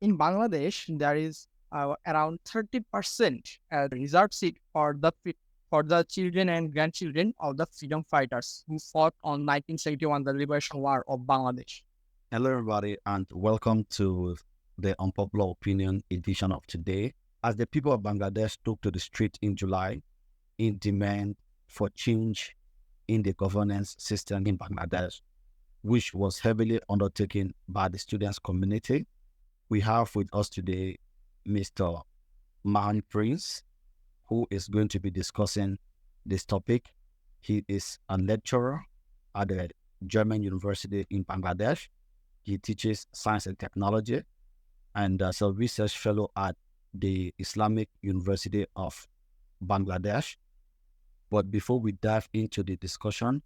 in Bangladesh, there is around 30% reserved seat for the children and grandchildren of the freedom fighters who fought on 1971, the Liberation War of Bangladesh. Hello, everybody, and welcome to the Unpopular Opinion edition of today. As the people of Bangladesh took to the street in July in demand for change in the governance system in Bangladesh, which was heavily undertaken by the students' community, we have with us today Mr. Mahan Prince, who is going to be discussing this topic. He is a lecturer at the German University in Bangladesh. He teaches science and technology and is a research fellow at the Islamic University of Bangladesh. But before we dive into the discussion,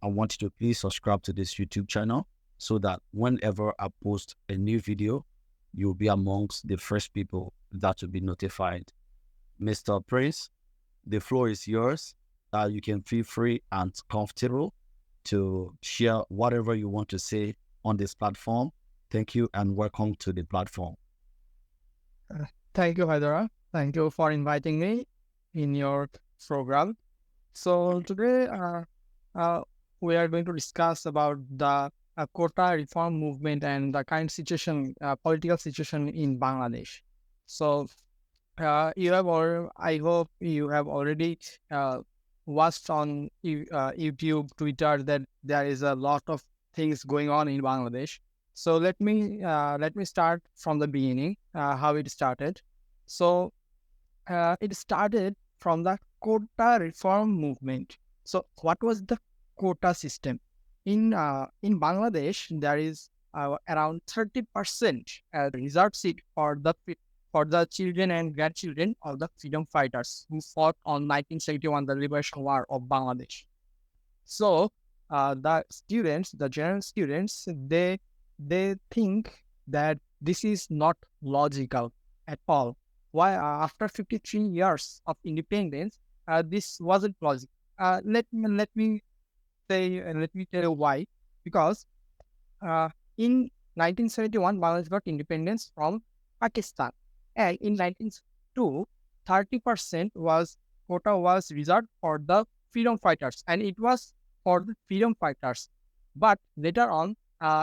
I want you to please subscribe to this YouTube channel so that whenever I post a new video, you'll be amongst the first people that will be notified. Mr. Prince, the floor is yours. You can feel free and comfortable to share whatever you want to say on this platform. Thank you and welcome to the platform. Thank you, Haidara. Thank you for inviting me in your program. So today we are going to discuss about the quota reform movement and the current situation, political situation in Bangladesh. So I hope you have already watched on YouTube, Twitter that there is a lot of things going on in Bangladesh. So let me start from the beginning, how it started. So it started from the quota reform movement. So what was the quota system? In Bangladesh, there is around 30% reserved seat for the children and grandchildren of the freedom fighters who fought on 1971, the Liberation War of Bangladesh. So the general students, they think that this is not logical at all. Why after 53 years of independence, this wasn't logical? Let me tell you why. Because in 1971, Bangladesh got independence from Pakistan, and in 1902, 30% quota was reserved for the freedom fighters, and it was for the freedom fighters. But later on,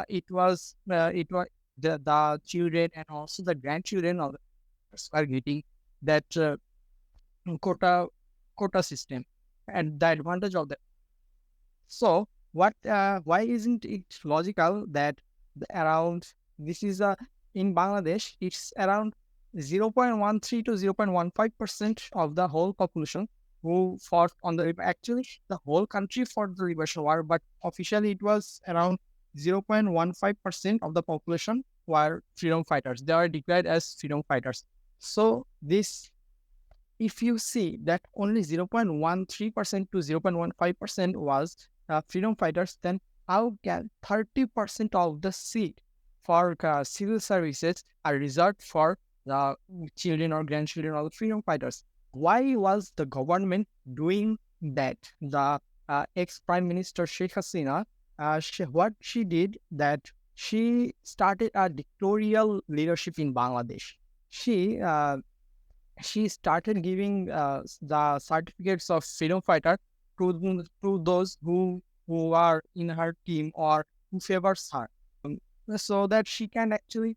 it was the children and also the grandchildren of the are getting that quota system and the advantage of that. So why isn't it logical that this is in Bangladesh, it's around 0.13 to 0.15% of the whole population who fought on actually the whole country fought the Liberation War, but officially it was around 0.15% of the population were freedom fighters. They are declared as freedom fighters. So if you see that only 0.13% to 0.15% was freedom fighters, then how can 30% of the seat for civil services are reserved for the children or grandchildren of the freedom fighters? Why was the government doing that? The ex-Prime Minister Sheikh Hasina, what she did, that she started a dictatorial leadership in Bangladesh. She started giving the certificates of freedom fighter to those who are in her team or who favors her, so that she can actually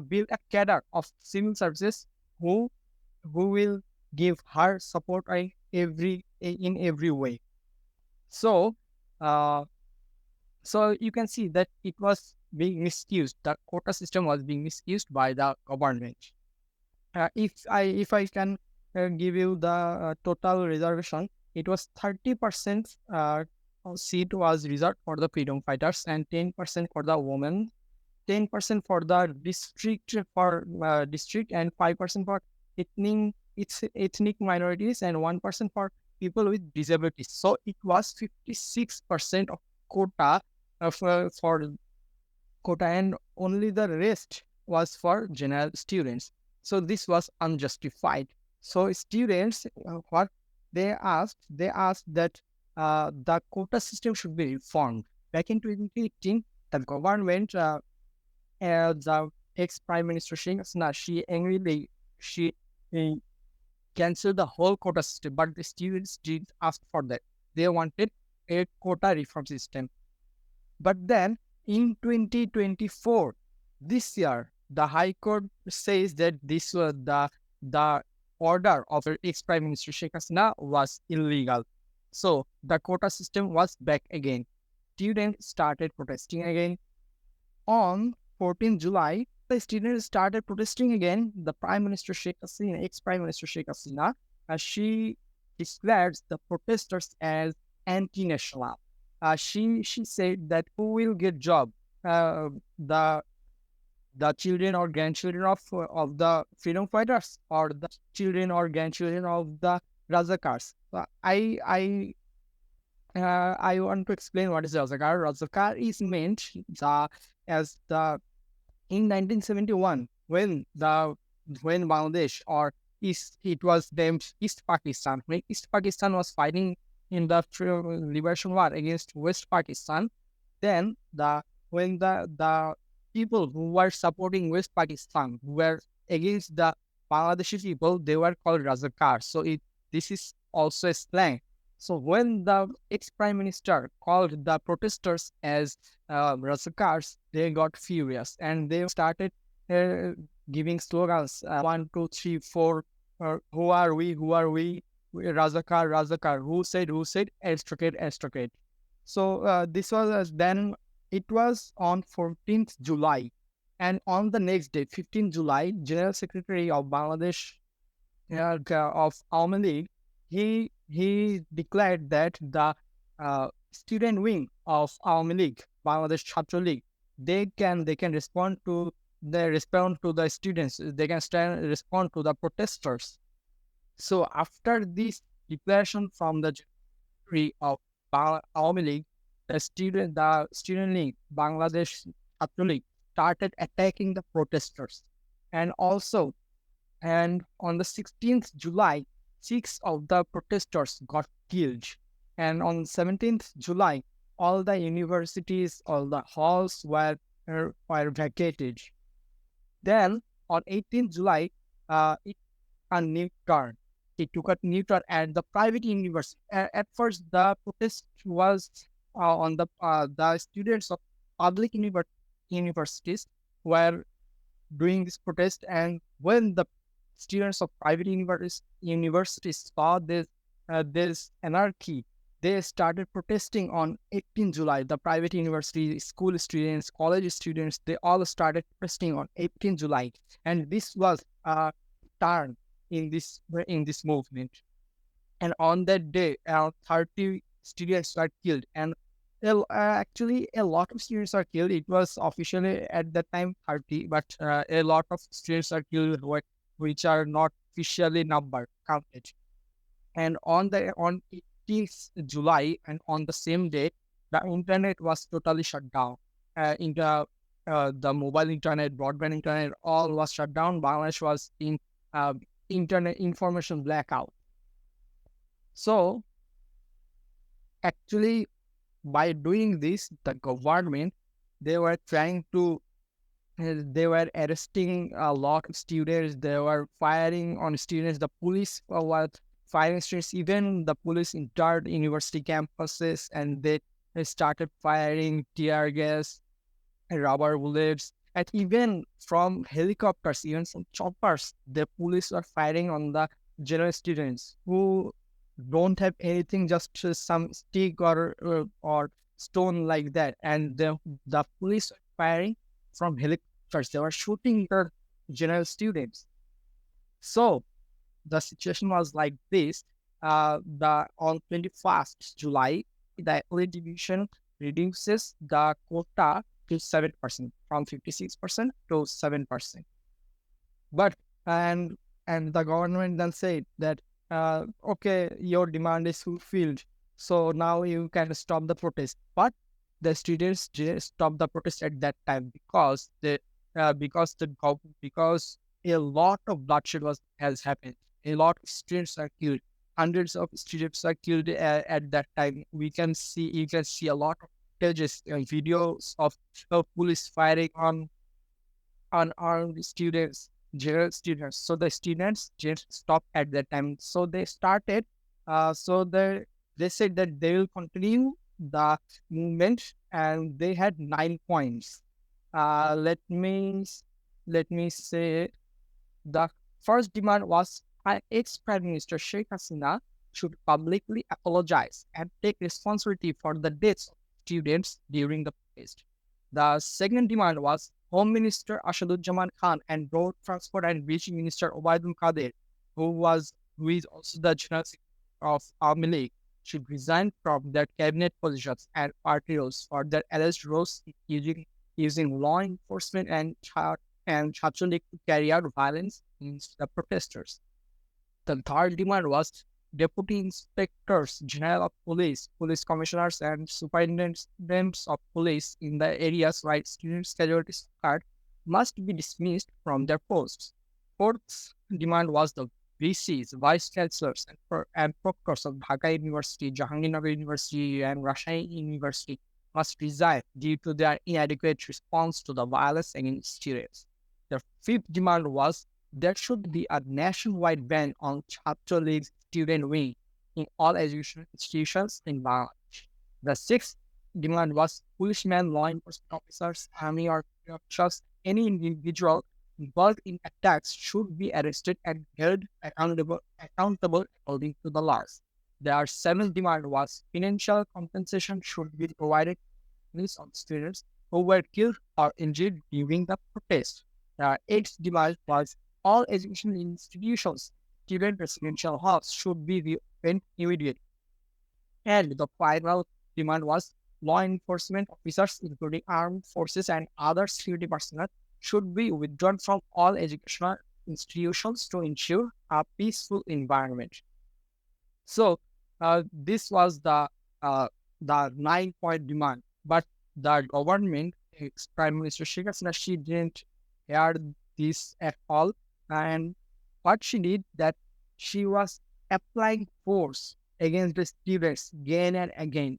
build a cadre of civil services who will give her support in every way. So you can see that it was being misused. The quota system was being misused by the government. If I can give you the total reservation, it was 30% seat was reserved for the freedom fighters and 10% for the women, 10% for the district and 5% for ethnic minorities and 1% for people with disabilities. So it was 56% of quota for quota, and only the rest was for general students. So this was unjustified. So students, what they asked that the quota system should be reformed. Back in 2018, the government ex-Prime Minister Sheikh Hasina, she angrily she uh, canceled the whole quota system, but the students didn't ask for that. They wanted a quota reform system. But then in 2024, this year, the High Court says that this was the order of ex-Prime Minister Sheikh Hasina was illegal. So the quota system was back again. Students started protesting again. On 14th July, the students started protesting again. The Prime Minister Sheikh Hasina, ex-Prime Minister Sheikh Hasina, she declares the protesters as anti-national. She said that who will get job? Uh, the the children or grandchildren of the freedom fighters, or the children or grandchildren of the Razakars. I want to explain what is Razakar. Razakar is meant as the in 1971 when Bangladesh, or East, it was named East Pakistan, when East Pakistan was fighting in the liberation war against West Pakistan. Then the people who were supporting West Pakistan, who were against the Bangladeshi people, they were called Razakar. So this is also a slang. So when the ex-prime minister called the protesters as Razakars, they got furious and they started uh, giving slogans, 1, 2, 3, 4, who are we, who are we, Razakar, Razakar, who said, extricate, extricate. So this was then it was on 14th July. And on the next day, 15th July, General Secretary of Bangladesh of Awami League, he declared that the student wing of Awami League, Bangladesh Chhatra League, they can respond to the students. They can respond to the protesters. So after this declaration from the Secretary of Awami League, the student league, Bangladesh Chhatra League, started attacking the protesters, and on the 16th July, 6 of the protesters got killed. And on 17th July, all the universities, all the halls were vacated. Then on 18th July, it a new turn. It took a new turn at the private university. At first, the protest was on the students of public universities were doing this protest, and when the students of private universities saw this anarchy, they started protesting on 18 July. The private university, school students, college students, they all started protesting on 18 July, and this was a turn in this movement. And on that day, around 30 students were killed, and actually a lot of students are killed. It was officially at that time 30, but a lot of students are killed which are not officially numbered, counted. And on 18th July, and on the same day, the internet was totally shut down. The mobile internet, broadband internet, all was shut down. Bangladesh was in internet information blackout. So actually, by doing this, the government, they were trying to they were arresting a lot of students. They were firing on students. The police were firing students. Even the police entered university campuses, and they started firing tear gas, rubber bullets, and even from helicopters, even from choppers, the police were firing on the general students who don't have anything, just some stick or stone like that. And the police were firing from helicopters. They were shooting the general students. So the situation was like this. On 21st July, the early division reduces the quota to 7%, from 56% to 7%. But and the government then said that okay, your demand is fulfilled, so now you can stop the protest. But the students just stopped the protest at that time because because a lot of bloodshed has happened. A lot of students are killed. Hundreds of students are killed at that time. You can see a lot of footages, videos of police firing on unarmed students, general students. So the students just stopped at that time. So they started. So they said that they will continue the movement, and they had 9 points. Let me say the first demand was ex-Prime Minister Sheikh Hasina should publicly apologize and take responsibility for the deaths of students during the protest. The second demand was Home Minister Asaduzzaman Khan and Road Transport and Bridge Minister Obaidul Kader, who is also the General Secretary of Army League, should resign from their cabinet positions and party roles for their alleged roles using law enforcement and Chachalik to carry out violence against the protesters. The third demand was deputy inspectors general of police, police commissioners, and superintendents of police in the areas where students' casualties occurred must be dismissed from their posts. Fourth demand was the VCs, vice chancellors, and proctors of Dhaka University, Jahangirnagar University, and Rajshahi University must resign due to their inadequate response to the violence against students. The fifth demand was there should be a nationwide ban on Chapter League's student wing in all education institutions in Bangladesh. The sixth demand was policemen, law enforcement officers, army or officials, any individual involved in attacks should be arrested and held accountable according to the laws. Their seventh demand was financial compensation should be provided on students who were killed or injured during the protest. Their eighth demand was all educational institutions, student residential halls should be reopened immediately. And the final demand was law enforcement officers, including armed forces and other security personnel, should be withdrawn from all educational institutions to ensure a peaceful environment. So this was the 9 point demand, but the government, Prime Minister Sheikh Hasina, she didn't hear this at all, and what she did that she was applying force against the students again and again.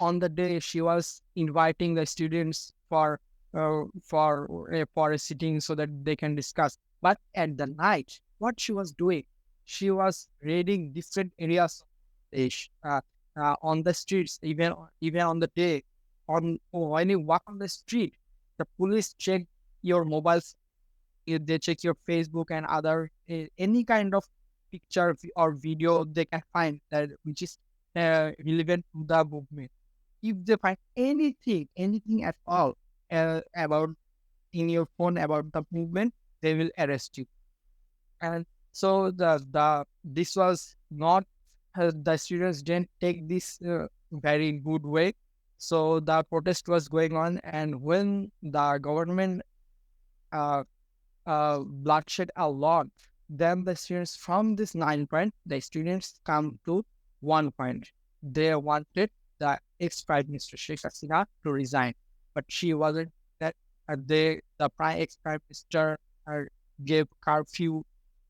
On the day she was inviting the students for a sitting so that they can discuss. But at the night, what she was doing, she was raiding different areas of the Desh, on the streets, even on the day. When you walk on the street, the police check your mobiles, they check your Facebook and other any kind of picture or video they can find that which is relevant to the movement. If they find anything at all about in your phone about the movement, they will arrest you. And so the this was not the students didn't take this very good way. So the protest was going on, and when the government uh, bloodshed a lot, then the students from this 9 point, the students come to 1 point. They wanted the ex-Prime Minister Sheikh Hasina to resign, but she wasn't. That the ex-Prime Minister gave curfew,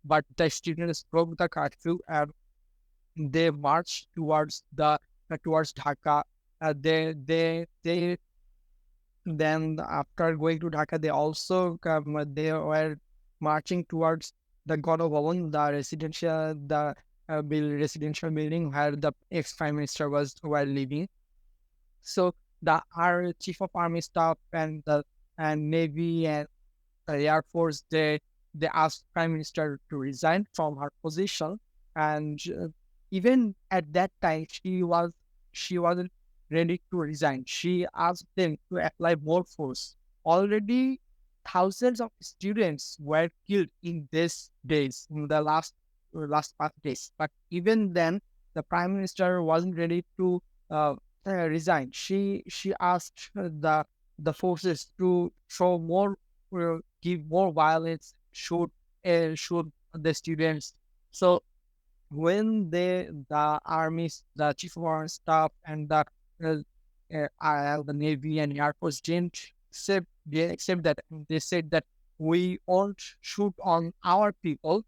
but the students broke the curfew and they marched towards Dhaka. They then after going to Dhaka, they were marching towards the Ganabhavan, the residential building where the ex-prime minister were living. So our chief of army staff and navy and the air force, they asked prime minister to resign from her position, and even at that time she wasn't ready to resign. She asked them to apply more force. Already thousands of students were killed in these days, in the last 5 days. But even then, the prime minister wasn't ready to resign. She asked the forces to show more, give more violence, shoot the students. So when the armies, the chief of army staff, and the navy and air force didn't accept that, they said that we won't shoot on our people,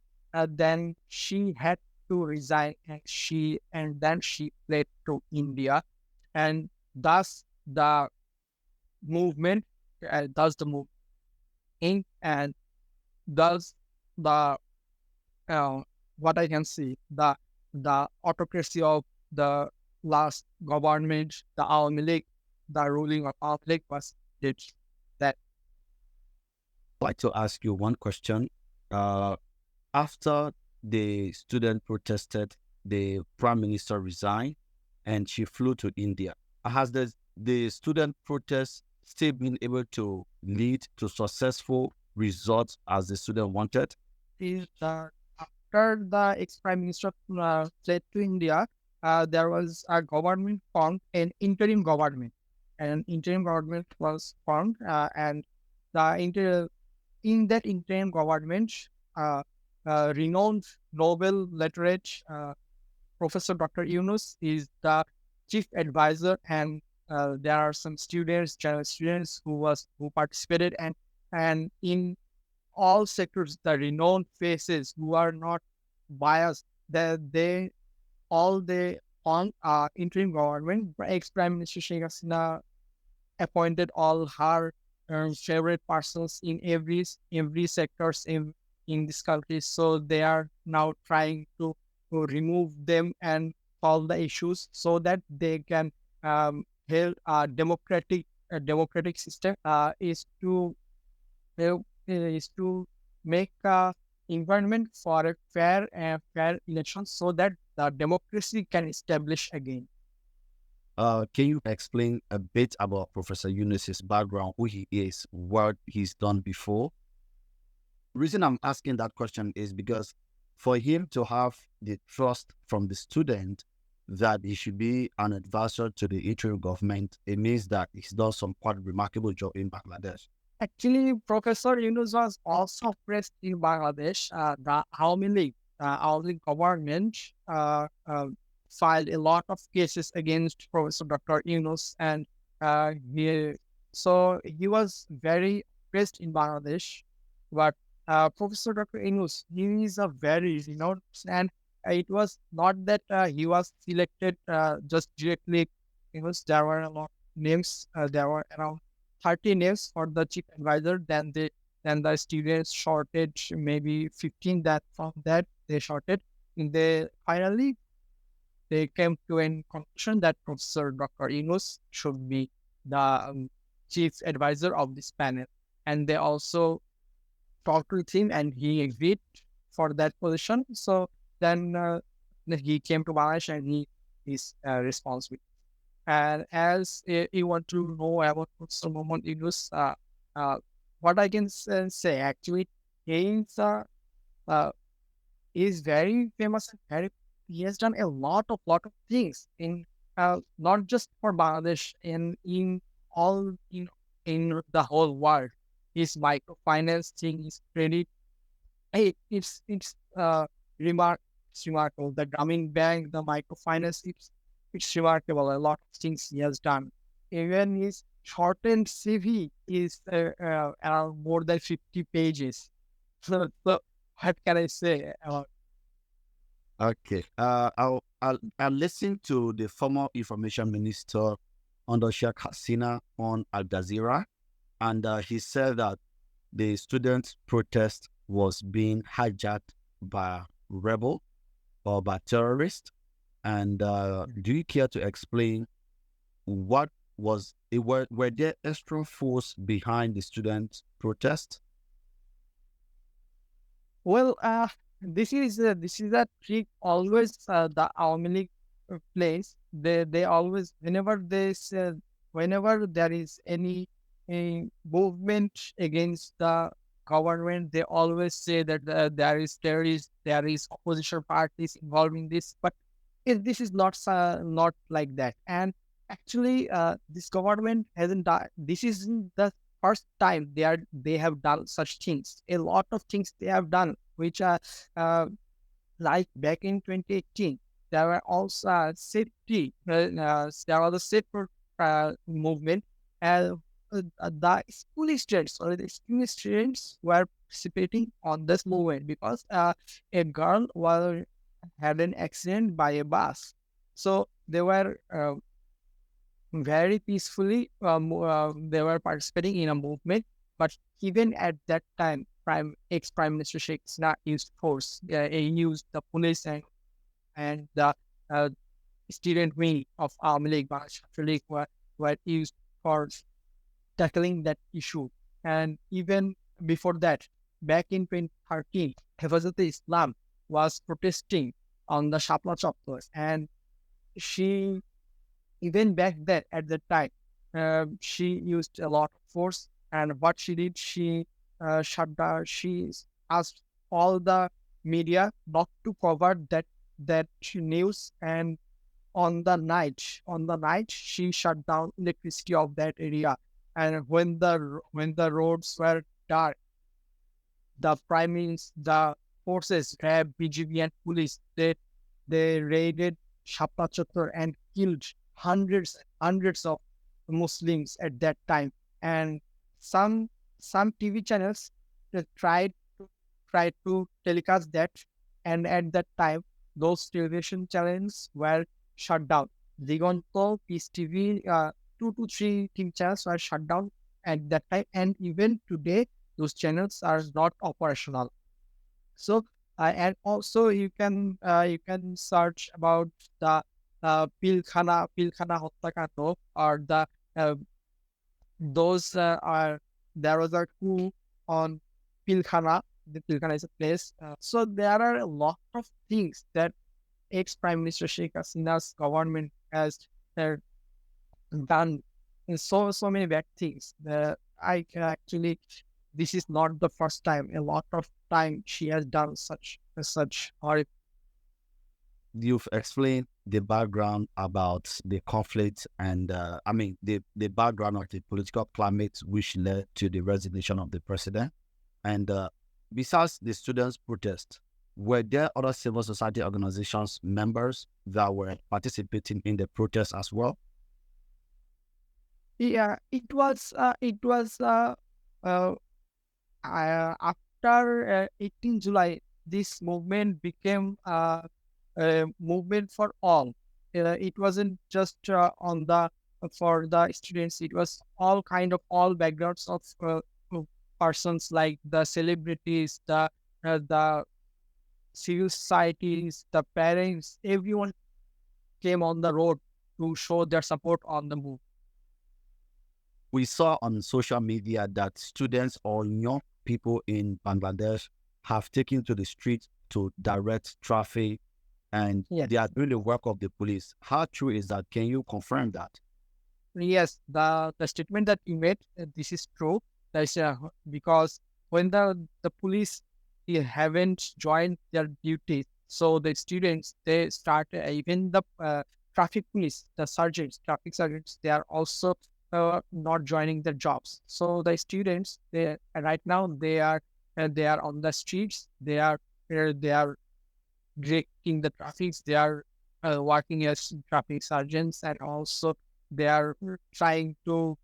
then she had to resign, and then she fled to India, and thus the movement, in, and thus the what I can see, the autocracy of the last government, the Awami League, the ruling of Awami League was did that. I'd like to ask you one question. Uh, After the student protested, the prime minister resigned and she flew to India. Has the student protest still been able to lead to successful results as the student wanted? Is after the ex-prime minister fled to India, there was a government formed, an interim government. An interim government was formed, and in that interim government, uh, renowned Nobel laureate Professor Dr. Yunus is the chief advisor, and there are some students, general students who participated, and in all sectors, the renowned faces who are not biased, that they all they on interim government. Ex Prime Minister Sheikh Hasina appointed all her favorite persons in every sectors in this country. So they are now trying to remove them and solve the issues so that they can help democratic system uh, is to make a environment for a fair election so that the democracy can establish again. Can you explain a bit about Professor Yunus's background, who he is, what he's done before? The reason I'm asking that question is because for him to have the trust from the student that he should be an advisor to the interim government, it means that he's done some quite remarkable job in Bangladesh. Actually, Professor Yunus was also pressed in Bangladesh. The Awami League government filed a lot of cases against Professor Dr. Yunus, and he was very pressed in Bangladesh. But Professor Dr. Yunus, he is a very renowned, and it was not that he was selected just directly. There were a lot of names. There were around 30 names for the chief advisor. Then the students shorted maybe 15. That from that they shorted. And they finally they came to a conclusion that Professor Dr. Yunus should be the chief advisor of this panel. And they also talked with him, and he agreed for that position. So then he came to Bangladesh, and he is responsible. And as you want to know about Professor Mohammad Yunus, what I can say actually, he uh, is very famous and very. He has done a lot of things in not just for Bangladesh, in all in the whole world. His microfinance thing, his credit, it's remark it's remarkable. The Grameen Bank, the microfinance, it's remarkable. A lot of things he has done. Even his shortened CV is around more than 50 pages. So what can I say? Okay. I'll listen to the former information minister under Sheikh Hasina on Al Jazeera, and he said that the student protest was being hijacked by rebel or by terrorists. And do you care to explain what was it? Were there extra force behind the student protest? Well, this is a trick always the Awami League plays. They always whenever there is any movement against the government, they always say that there is terrorists, there is opposition parties involved in this. But this is not like that. And actually, this government hasn't done. This isn't the first time they have done such things. A lot of things they have done, which are uh, like back in 2018, there were also there was a safety movement, and the school students or the school students were participating on this movement because a girl had an accident by a bus. So they were very peacefully they were participating in a movement, But even at that time, ex-Prime Minister Sheikh Hasina used force. He used the police and the uh, student wing of Army League, Bangladesh Chhatra League were used for tackling that issue. And even before that, back in 2013, Hifazat-e-Islam was protesting on the Shapla Chapters. And she, even back then, at that time, she used a lot of force. And what she did, she shut down, she asked all the media not to cover that news. And on the night she shut down electricity of that area. And when the roads were dark, the prime minister, the forces, RAB, BGB, and police, they raided Shapla Chottor and killed hundreds of Muslims at that time. And some some TV channels tried to telecast that, and at that time, those television channels were shut down. Digonto, Peace TV, two to three TV channels were shut down at that time, and even today, those channels are not operational. So, and also you can search about the Pilkhana Hottakando, or the uh, those are there was a coup on Pilkhana. The Pilkhana is a place. So there are a lot of things that ex-Prime Minister Sheikh Hasina's government has uh, done, so many bad things. I can actually, this is not the first time. A lot of time she has done such horrible. You've explained the background about the conflict and the background of the political climate which led to the resignation of the president. And besides the students' protest, were there other civil society organizations members that were participating in the protest as well? Yeah, uh, after 18 July, this movement became a movement for all. It wasn't just on the for the students. It was all backgrounds of persons, like the celebrities, the civil societies, the parents. Everyone came on the road to show their support on the move. We saw on social media that students or young people in Bangladesh have taken to the streets to direct traffic and Yes. they are doing the work of the police. How true is that? Can you confirm that? Yes, the statement that you made, this is true. That's because when the police, haven't joined their duties, so the students, they start, even the traffic police, the sergeants, traffic sergeants, they are also not joining their jobs. So the students, they right now they are on the streets. They are directing the traffics. They are working as traffic sergeants, and also they are trying to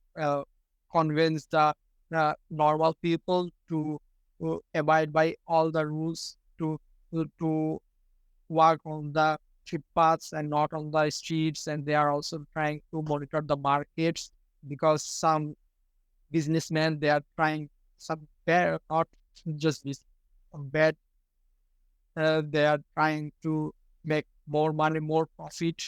convince the normal people to abide by all the rules, to work on the footpaths and not on the streets. And they are also trying to monitor the markets, because some businessmen, they are trying, some bad, not just this bad, they are trying to make more money, more profit.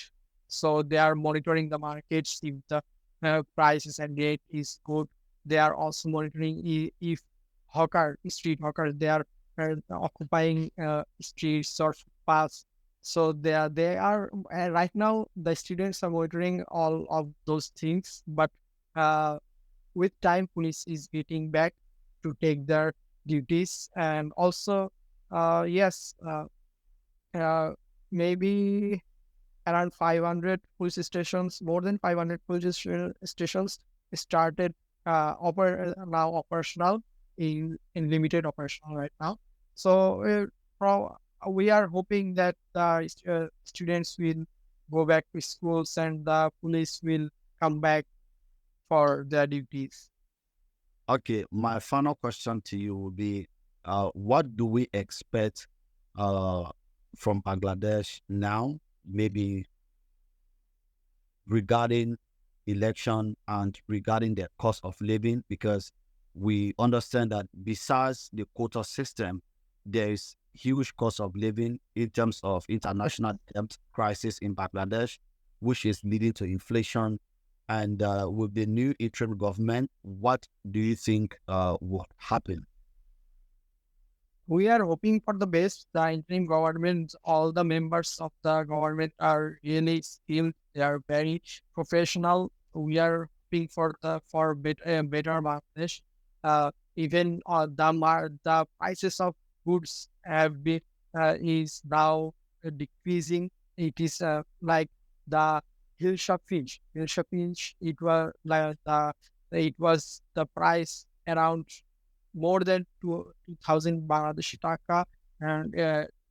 So they are monitoring the markets if the prices and rate is good. They are also monitoring if street hawkers, they are occupying streets or footpaths. So they are right now the students are monitoring all of those things. But uh, with time, police is getting back to take their duties. And also, yes, uh, maybe around 500 police stations, more than 500 stations started now operational, in limited operational right now. So we are hoping that the students will go back to schools, and the police will come back for their duties. Okay, my final question to you will be what do we expect uh, from Bangladesh now, maybe regarding election and regarding the cost of living? Because we understand that besides the quota system, there is huge cost of living in terms of international debt crisis in Bangladesh, which is leading to inflation. And with the new interim government, what do you think will happen? We are hoping for the best. The interim government, all the members of the government are really skilled. They are very professional. We are hoping for better Bangladesh. Even the prices of goods have been is now decreasing. It is like the Hilsha fish. Hilsha fish. It was the price around more than 2,000 Bangladeshi taka and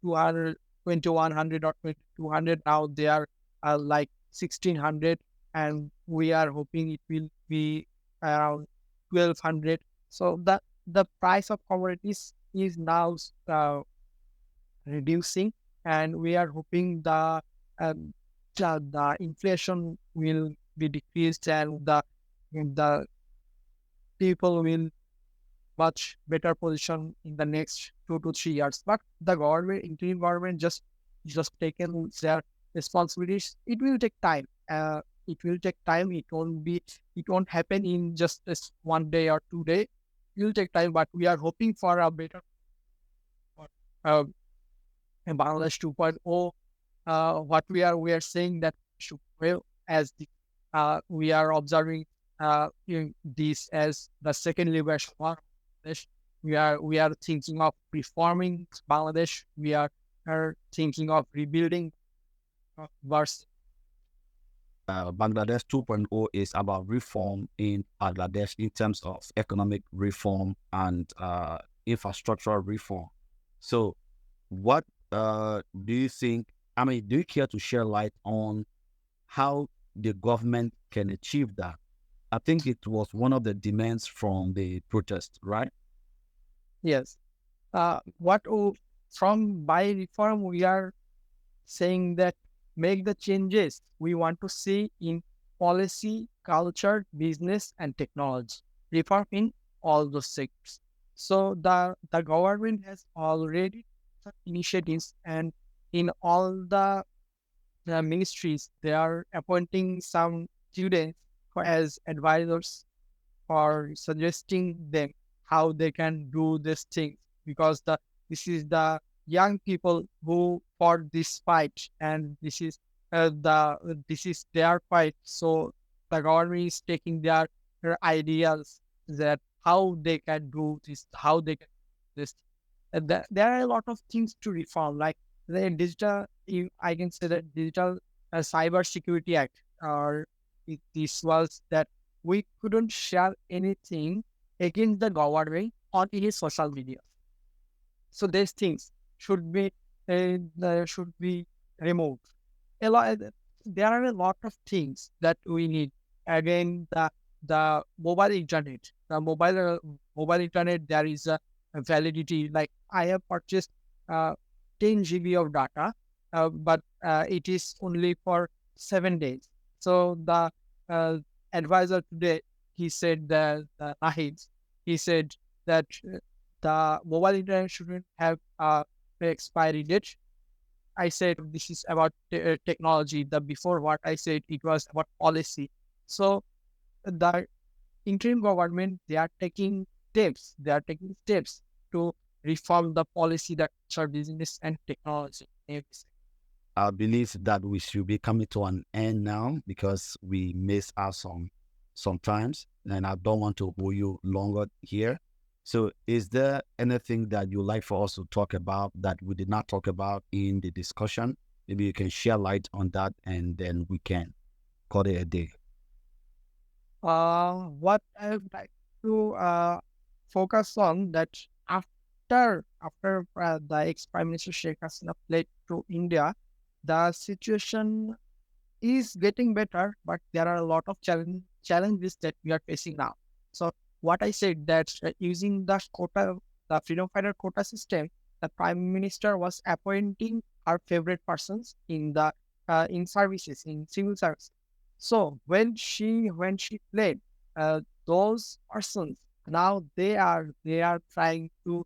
200, 2,100 or 2,200. Now they are like 1,600, and we are hoping it will be around 1,200. So the price of commodities is now reducing, and we are hoping um, the inflation will be decreased, and the people will much better position in the next 2 to 3 years. But the government, interim government, just taken their responsibilities. It will take time. It will take time. It won't happen in just this 1 day or 2 day. It will take time. But we are hoping for a better uh, Bangladesh 2.0. What we are saying that should well as we are observing this as the second liberation war. Bangladesh. We are thinking of reforming Bangladesh. We are thinking of rebuilding verse. Bangladesh 2.0 is about reform in Bangladesh in terms of economic reform and infrastructural reform. So, what do you think? I mean, do you care to share light on how the government can achieve that? I think it was one of the demands from the protest, right? Yes. What from by reform we are saying that make the changes we want to see in policy, culture, business, and technology. Reform in all those sectors. So the government has already taken initiatives, and in all the ministries they are appointing some students as advisors for suggesting them how they can do this thing, because this is the young people who fought this fight, and this is their fight. So the government is taking their ideas that how they can do this, how they can do this. There are a lot of things to reform, like the digital. I can say that digital cyber security act, or this was that we couldn't share anything against the government on any social media. So these things should be removed. A lot, there are a lot of things that we need. Again, the mobile internet, mobile internet. There is a validity. Like I have purchased uh, 10 GB of data, but it is only for 7 days. So the uh, advisor today, he said that Nahid, he said that the mobile internet shouldn't have expiry date. I said this is about technology. The before what I said it was about policy. So the interim government they are taking steps. They are taking steps to reform the policy that serve business and technology. I believe that we should be coming to an end now because we miss out sometimes, and I don't want to hold you longer here. So, is there anything that you like for us to talk about that we did not talk about in the discussion? Maybe you can share light on that, and then we can call it a day. What I would like to focus on that after the ex-Prime Minister Sheikh Hasina fled to India, the situation is getting better, but there are a lot of challenges that we are facing now. So what I said that using the freedom fighter quota system, the Prime Minister was appointing our favorite persons in services, in civil service. So when she fled, those persons Now they are trying to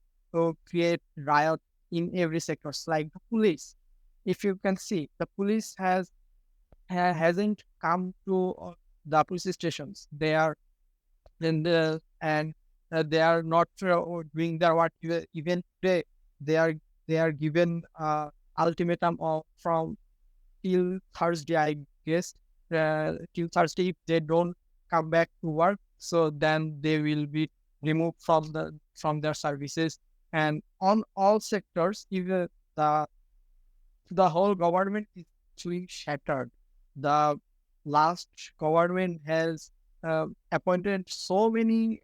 create riot in every sector. Like the police, if you can see, the police hasn't come to the police stations. They are in the and they are not doing their work. Even today, they are they are given ultimatum of from till Thursday, I guess. Till Thursday, if they don't come back to work, so then they will be removed from their services. And on all sectors, even the the whole government is actually shattered. The last government has appointed so many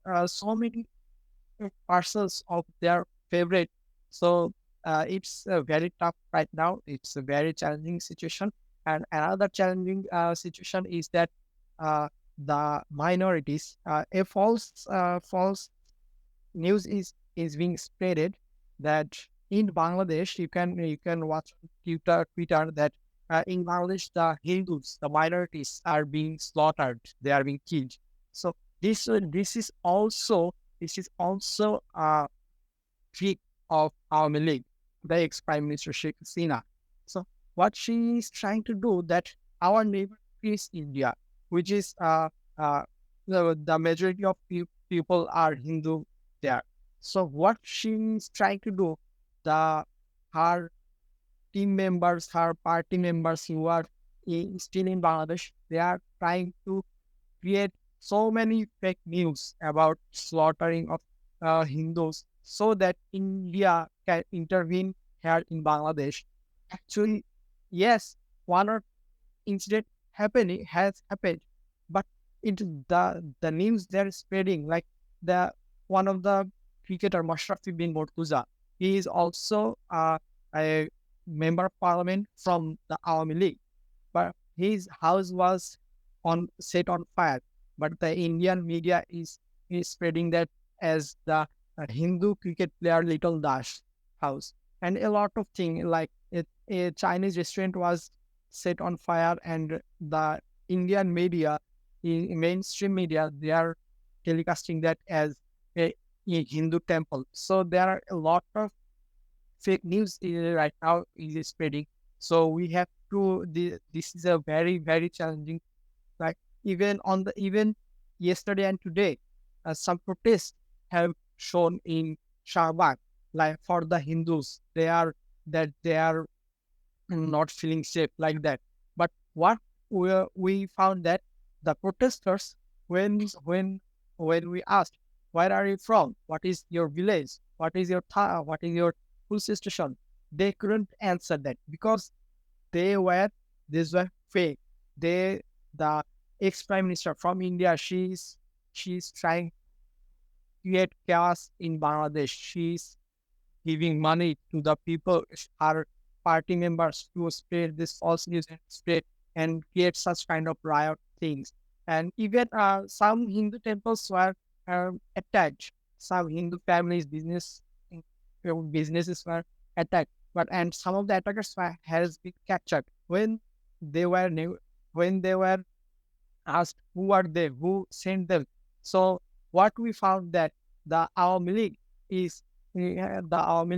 parcels of their favorite. So it's very tough right now. It's a very challenging situation. And another challenging situation is that uh, the minorities, a false news is being spreaded that in Bangladesh you can watch on Twitter that in Bangladesh the Hindus, the minorities are being slaughtered, they are being killed. So this is also a trick of Awami League, the ex Prime Minister Sheikh Hasina. So what she is trying to do that our neighbor is India, which is the majority of people are Hindu there. So what she is trying to do, the her team members, her party members who are still in Bangladesh, they are trying to create so many fake news about slaughtering of Hindus so that India can intervene here in Bangladesh. Actually, yes, one or incident happening has happened, but it the news they're spreading like the one of the cricketer Mashrafi bin Mortuza. He is also a member of parliament from the Awami League, but his house was on set on fire. But the Indian media is spreading that as the Hindu cricket player Little Dash house, and a lot of things like a Chinese restaurant was set on fire, and the Indian media, mainstream media, they are telecasting that as a Hindu temple. So there are a lot of fake news right now is spreading. So we have to. This is a very challenging. Like even yesterday and today, some protests have shown in Shahbag. Like for the Hindus, they are not feeling safe like that. But what we found that the protesters, when we asked, where are you from? What is your village? What is your police station? They couldn't answer that because they were these were fake. They the ex prime minister from India, she's trying to create chaos in Bangladesh. She's giving money to the people, her party members, to spread this false news and spread and create such kind of riot things. And even some Hindu temples were attacked. Some Hindu families, businesses were attacked. But and some of the attackers has been captured they were when they were asked who are they, who sent them. So what we found that the Awami League is the Awami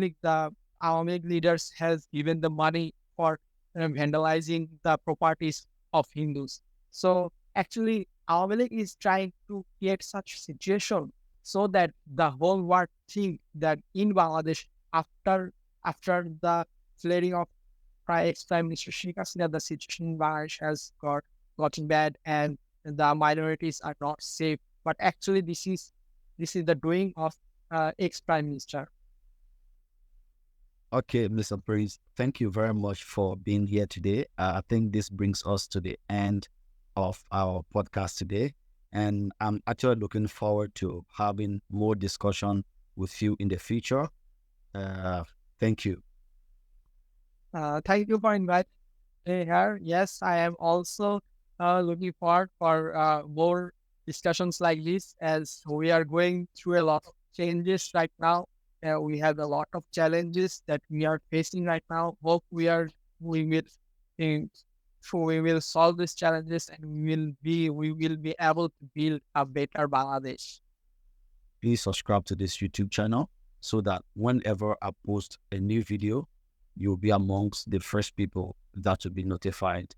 League leaders has given the money for vandalizing the properties of Hindus. So actually, Awami League is trying to create such situation so that the whole world think that in Bangladesh after the flaring of Prime Minister Sheikh Hasina, the situation in Bangladesh has gotten bad and the minorities are not safe. But actually, this is the doing of ex Prime Minister. Okay, Mr. Prince, thank you very much for being here today. I think this brings us to the end of our podcast today. And I'm actually looking forward to having more discussion with you in the future. Uh, Thank you. Thank you for inviting me here. Yes, I am also looking forward for more discussions like this as we are going through a lot of changes right now. We have a lot of challenges that we are facing right now. Hope we will in, so we will solve these challenges and we will be able to build a better Bangladesh. please subscribe to this YouTube channel so that whenever I post a new video, you'll be amongst the first people that will be notified.